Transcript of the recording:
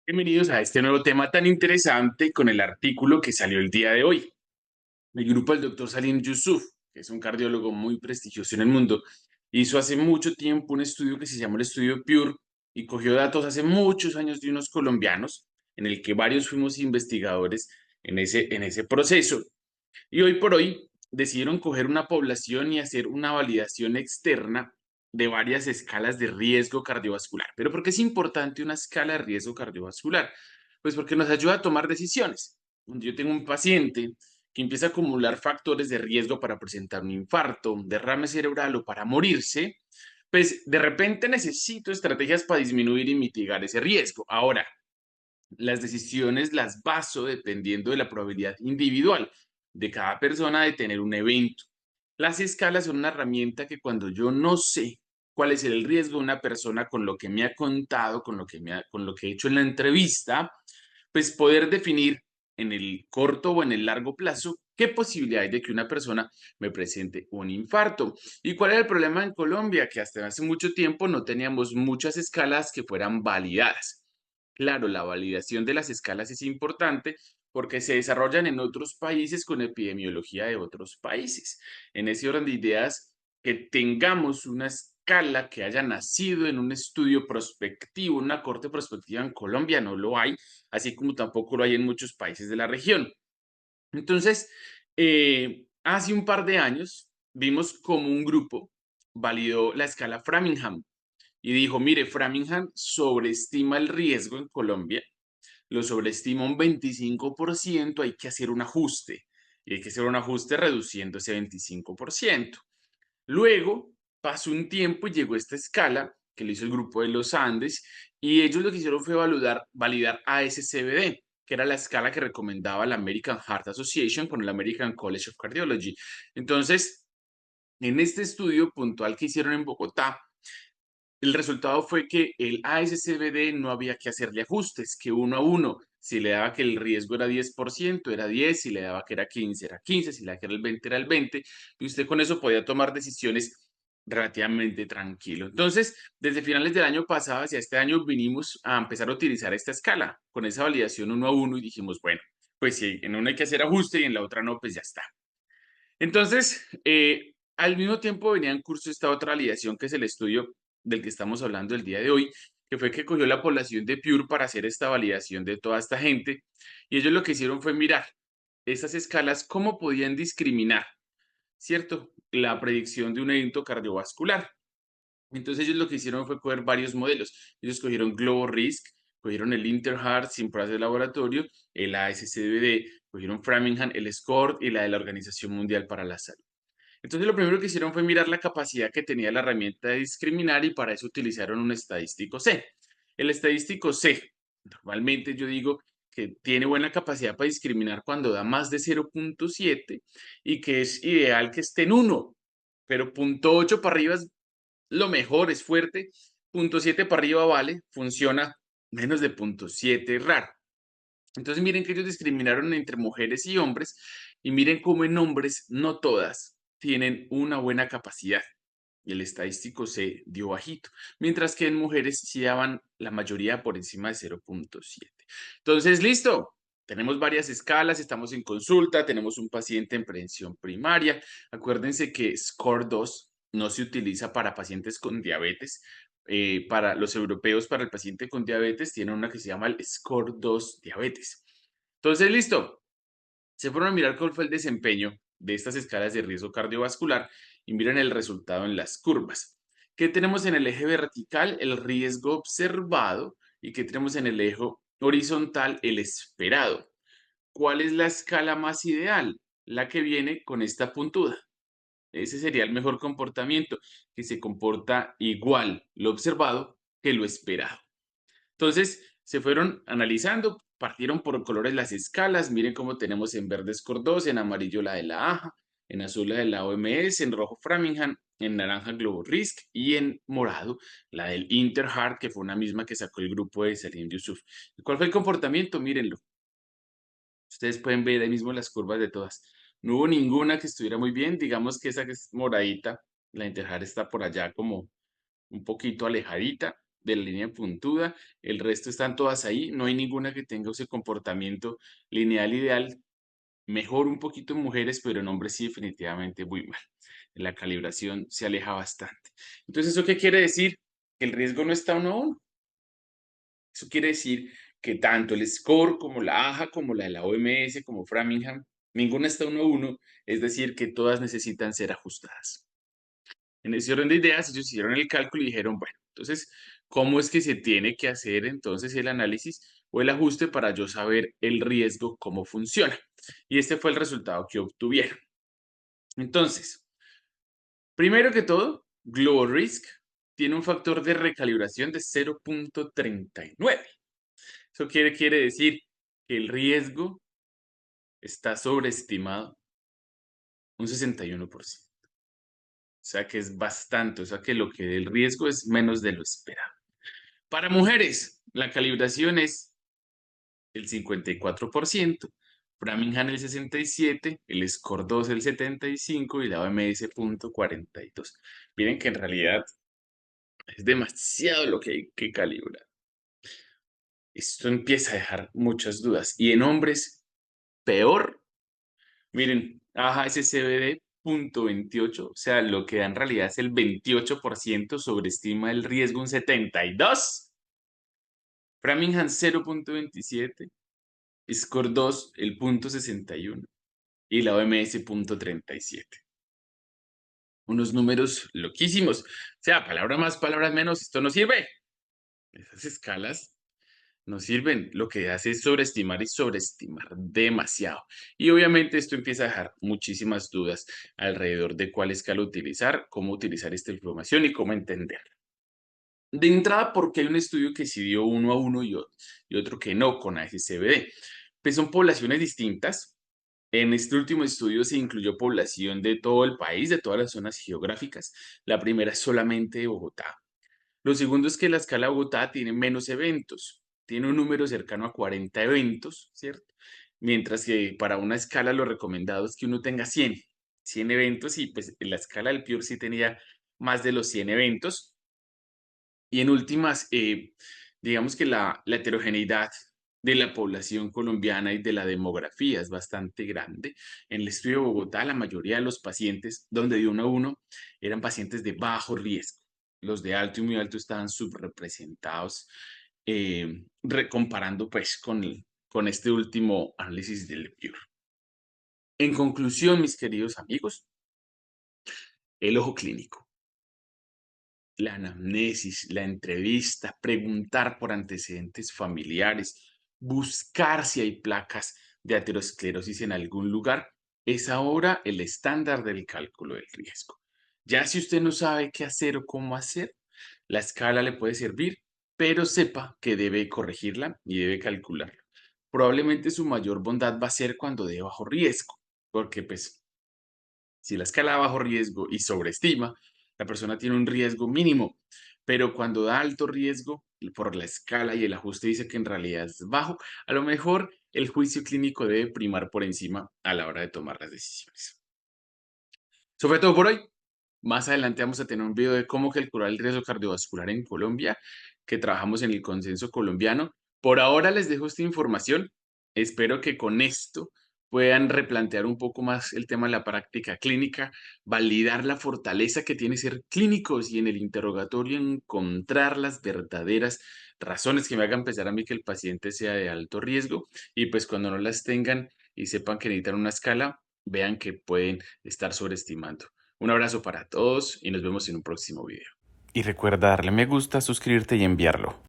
Bienvenidos a este nuevo tema tan interesante con el artículo que salió el día de hoy. El grupo del doctor Salim Yusuf, que es un cardiólogo muy prestigioso en el mundo, hizo hace mucho tiempo un estudio que se llamó el estudio PURE y cogió datos hace muchos años de unos colombianos, en el que varios fuimos investigadores en ese proceso. Y hoy por hoy decidieron coger una población y hacer una validación externa de varias escalas de riesgo cardiovascular. ¿Pero por qué es importante una escala de riesgo cardiovascular? Pues porque nos ayuda a tomar decisiones. Cuando yo tengo un paciente que empieza a acumular factores de riesgo para presentar un infarto, un derrame cerebral o para morirse, pues de repente necesito estrategias para disminuir y mitigar ese riesgo. Ahora, las decisiones las baso dependiendo de la probabilidad individual de cada persona de tener un evento. Las escalas son una herramienta que cuando yo no sé cuál es el riesgo de una persona con lo que me ha contado, con lo que he hecho en la entrevista, pues poder definir en el corto o en el largo plazo qué posibilidad hay de que una persona me presente un infarto. ¿Y cuál era el problema en Colombia? Que hasta hace mucho tiempo no teníamos muchas escalas que fueran validadas. Claro, la validación de las escalas es importante porque se desarrollan en otros países con epidemiología de otros países. En ese orden de ideas, que tengamos una escala que haya nacido en un estudio prospectivo, una corte prospectiva en Colombia, no lo hay, así como tampoco lo hay en muchos países de la región. Entonces, hace un par de años vimos como un grupo validó la escala Framingham y dijo, mire, Framingham sobreestima el riesgo en Colombia, lo sobreestima un 25%, hay que hacer un ajuste. Y hay que hacer un ajuste reduciendo ese 25%. Luego pasó un tiempo y llegó esta escala que lo hizo el grupo de los Andes y ellos lo que hicieron fue validar ASCVD, que era la escala que recomendaba la American Heart Association con el American College of Cardiology. Entonces, en este estudio puntual que hicieron en Bogotá, el resultado fue que el ASCVD no había que hacerle ajustes, que uno a uno, si le daba que el riesgo era 10%, era 10, si le daba que era 15, era 15, si le daba que era el 20, era el 20, y usted con eso podía tomar decisiones relativamente tranquilo. Entonces, desde finales del año pasado hacia este año vinimos a empezar a utilizar esta escala, con esa validación uno a uno, y dijimos, bueno, pues si en una hay que hacer ajuste y en la otra no, pues ya está. Entonces, al mismo tiempo venía en curso esta otra validación, que es el estudio del que estamos hablando el día de hoy, que fue que cogió la población de Pure para hacer esta validación de toda esta gente. Y ellos lo que hicieron fue mirar estas escalas, cómo podían discriminar, ¿cierto? La predicción de un evento cardiovascular. Entonces ellos lo que hicieron fue coger varios modelos. Ellos cogieron Global Risk, cogieron el Interheart sin pruebas de laboratorio, el ASCVD, cogieron Framingham, el SCORD y la de la Organización Mundial para la Salud. Entonces lo primero que hicieron fue mirar la capacidad que tenía la herramienta de discriminar y para eso utilizaron un estadístico C. El estadístico C, normalmente yo digo que tiene buena capacidad para discriminar cuando da más de 0,7 y que es ideal que esté en 1, pero 0,8 para arriba es lo mejor, es fuerte. 0,7 para arriba vale, funciona. Menos de 0,7 es raro. Entonces miren que ellos discriminaron entre mujeres y hombres y miren cómo en hombres no todas tienen una buena capacidad. Y el estadístico se dio bajito, mientras que en mujeres sí daban la mayoría por encima de 0,7. Entonces, listo. Tenemos varias escalas, estamos en consulta, tenemos un paciente en prevención primaria. Acuérdense que SCORE 2 no se utiliza para pacientes con diabetes. Para los europeos, para el paciente con diabetes, tienen una que se llama el SCORE 2 diabetes. Entonces, listo. Se fueron a mirar cuál fue el desempeño de estas escalas de riesgo cardiovascular y miren el resultado en las curvas. ¿Qué tenemos en el eje vertical? El riesgo observado y ¿qué tenemos en el eje horizontal? El esperado. ¿Cuál es la escala más ideal? La que viene con esta puntuda. Ese sería el mejor comportamiento, que se comporta igual lo observado que lo esperado. Entonces, se fueron analizando, partieron por colores las escalas, miren cómo tenemos en verde Score 2, en amarillo la de la AJA, en azul la de la OMS, en rojo Framingham, en naranja Global Risk y en morado la del Interheart, que fue una misma que sacó el grupo de Salim Yusuf. ¿Cuál fue el comportamiento? Mírenlo. Ustedes pueden ver ahí mismo las curvas de todas. No hubo ninguna que estuviera muy bien, digamos que esa que es moradita, la Interheart está por allá como un poquito alejadita, de la línea puntuda, el resto están todas ahí, no hay ninguna que tenga ese comportamiento lineal ideal, mejor un poquito en mujeres, pero en hombres sí definitivamente muy mal. La calibración se aleja bastante. Entonces, ¿eso qué quiere decir? Que el riesgo no está 1 a 1. Eso quiere decir que tanto el SCORE como la AJA, como la de la OMS, como Framingham, ninguna está 1 a 1, es decir, que todas necesitan ser ajustadas. En ese orden de ideas, ellos hicieron el cálculo y dijeron, bueno, entonces, ¿cómo es que se tiene que hacer entonces el análisis o el ajuste para yo saber el riesgo, cómo funciona? Y este fue el resultado que obtuvieron. Entonces, primero que todo, Global Risk tiene un factor de recalibración de 0.39. Eso quiere decir que el riesgo está sobreestimado un 61%. O sea que es bastante, o sea que lo que del riesgo es menos de lo esperado. Para mujeres, la calibración es el 54%, Framingham el 67%, el Score 2 el 75% y la OMS 0.42. Miren que en realidad es demasiado lo que hay que calibrar. Esto empieza a dejar muchas dudas. Y en hombres, peor. Miren, AJA SCBD 0.28, o sea, lo que da en realidad es el 28%, sobreestima el riesgo un 72%. Framingham 0.27, Score 2 el 0.61 y la OMS 0.37. Unos números loquísimos. O sea, palabra más, palabras menos, esto no sirve. Esas escalas no sirven. Lo que hace es sobreestimar y sobreestimar demasiado. Y obviamente esto empieza a dejar muchísimas dudas alrededor de cuál escala utilizar, cómo utilizar esta información y cómo entenderla. De entrada, porque hay un estudio que sí dio 1 a 1 y otro que no con ASCVD. Pues son poblaciones distintas. En este último estudio se incluyó población de todo el país, de todas las zonas geográficas. La primera es solamente de Bogotá. Lo segundo es que la escala de Bogotá tiene menos eventos, tiene un número cercano a 40 eventos, ¿cierto? Mientras que para una escala lo recomendado es que uno tenga 100 eventos y pues la escala del PURE sí tenía más de los 100 eventos. Y en últimas, digamos que la heterogeneidad de la población colombiana y de la demografía es bastante grande. En el estudio de Bogotá, la mayoría de los pacientes, donde dio 1 a 1, eran pacientes de bajo riesgo. Los de alto y muy alto estaban subrepresentados, comparando pues con este último análisis del PURE. En conclusión, mis queridos amigos, el ojo clínico, la anamnesis, la entrevista, preguntar por antecedentes familiares, buscar si hay placas de aterosclerosis en algún lugar, es ahora el estándar del cálculo del riesgo. Ya si usted no sabe qué hacer o cómo hacer, la escala le puede servir, pero sepa que debe corregirla y debe calcularlo. Probablemente su mayor bondad va a ser cuando de bajo riesgo, porque pues si la escala da bajo riesgo y sobreestima, la persona tiene un riesgo mínimo, pero cuando da alto riesgo, por la escala y el ajuste dice que en realidad es bajo, a lo mejor el juicio clínico debe primar por encima a la hora de tomar las decisiones. Sobre todo por hoy. Más adelante vamos a tener un video de cómo calcular el riesgo cardiovascular en Colombia, que trabajamos en el consenso colombiano. Por ahora les dejo esta información. Espero que con esto puedan replantear un poco más el tema de la práctica clínica, validar la fortaleza que tiene ser clínicos y en el interrogatorio encontrar las verdaderas razones que me hagan pensar a mí que el paciente sea de alto riesgo y pues cuando no las tengan y sepan que necesitan una escala, vean que pueden estar sobreestimando. Un abrazo para todos y nos vemos en un próximo video. Y recuerda darle me gusta, suscribirte y enviarlo.